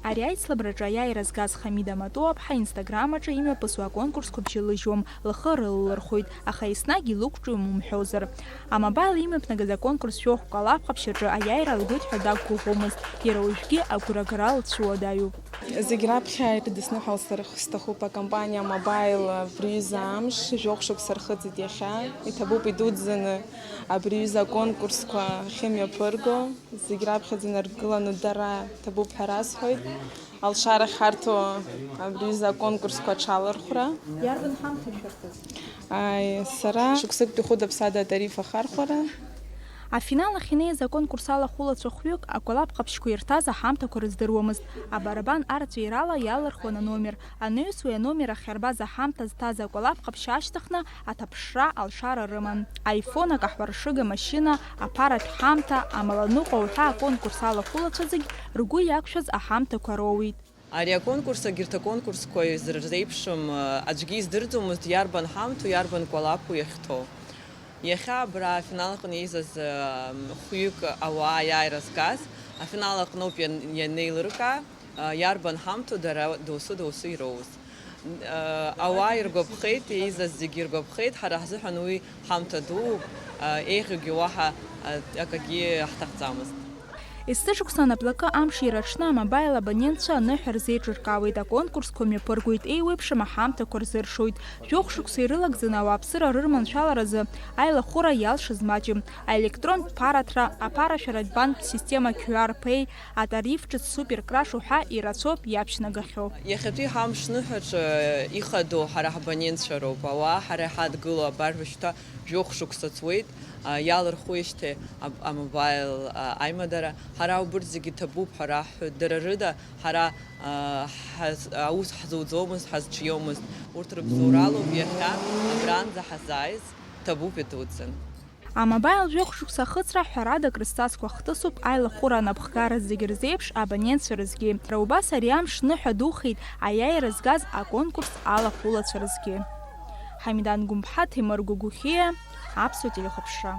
Ари аицлабраҿы аиааира згаз Хамида Матоу-ԥҳа Инстаграм-аҿы имҩаԥысуа аконкурсқәа бжьы лыжьуам, лхы рыллырхәоит, аха еснагь илықәҿиом умҳәозар. Амобайл имҩаԥнагаз аконкурс шәохәк алаф ҟаԥшьаҿы аиааира алгоит ҳәа дақәгәыӷуамызт, иара уажәгьы агәырагара лцәуадаҩуп. Зегь раԥхьа ирыдысныҳәалоз сҭахуп акомпаниа Mobile абри аҩыза амш жәохә шықәса рхыҵит иахьа. Иҭабуп идуӡӡаны абри аҩыза аконкурсқәа ахьымҩаԥырго, зегь раԥхьаӡа инаргыланы дара иҭабуп ҳәа расҳәоит. Алшара ахьҳарҭо абри аҩыза аконкурсқәа аҽалархәра. Иарбан ҳамҭа шәарҭаз? Сара шықәсыктәи хәыда-ԥсада атариф ахархәара. Афинал ахь инеиз аконкурс ала хәылацәа хәҩык акәалаԥ ҟаԥшьқәа ирҭаз аҳамҭақәа рыздыруамызт. Абарабан арҵәирала иалырхуан аномер. Анаҩс уи аномер ахь иарбаз аҳамҭа зҭаз акәалаԥ ҟаԥшь ашьҭыхны аҭаԥшра алшара рыман. Аифон, акаҳуаршыга машьына, аԥаратә ҳамҭа, амаланыҟәа уҳәа аконкурс ала хәылацәа зегь ргәы иақәшәаз аҳамҭақәа роуит. Ари аконкурс агьырҭ аконкурсқәа изырзеиԥшым аӡәгьы издырӡомызт иарбан ҳамҭоу, иарбан кәалаԥу иахьҭоу. Иахьа абра афинал аҟны еизаз хәҩык ауаа аиааира згаз, афинал аҟноуп ианеилыркаа иарбан ҳамҭоу дара доусы ироуз. Ауаа иргәаԥхеит, еизаз зегьы иргәаԥхеит, ҳара ҳзыҳәан уи ҳамҭа дууп, еиӷьугьы уаҳа акагьы ҳҭахӡамызт. Есышықәса анаплакы амш ираҽны амобайл абонентцәа аныҳәа рзеиҿыркаауеит, аконкурсқәа мҩаԥыргоит, еиуеиԥшым аҳамҭақәа рзыршоит. Жәохә шықәса ирылагӡаны ауааԥсыра рырманшәаларазы аилахәыра иалшаз маҷым. Аелектронтә ԥараҭра, аԥарашәаратә банктә система QR Pay, атариф ҿыц суперкраш уҳәа ирацәоуп иаԥшьнагахьоу. Иахьатәи ҳамш ныҳәаҿы ихадоу ҳара ҳабонентцәа роуп, ауаа ҳара иҳадгыло абар шьҭа жәохә шықәса ҵуеит, иалырхуеижьҭеи амобайл аимадара, ҳара убырҭ зегьы ҭабуп ҳәа раҳҳәоит, дара рыда ҳара аус ҳзуӡомызт, ҳазҿиомызт, урҭ рыбзоуралоуп иахьа абранӡа ҳазааиз, ҭабуп идуӡӡан. Амобайл жәохә шықәса ахыҵра ҳәарада крызҵазқәа хҭысуп аилахәыра анапхгара зегьы рзеиԥш абонентцәа рызгьы. Убас ари амш ныҳәа духеит аиааира згаз аконкурс ала хәылацәа рызгьы. Ҳамидан Гәымԥҳа, Ҭемыр Гәыгәхьиа, Аԥсуа телехәаԥшра.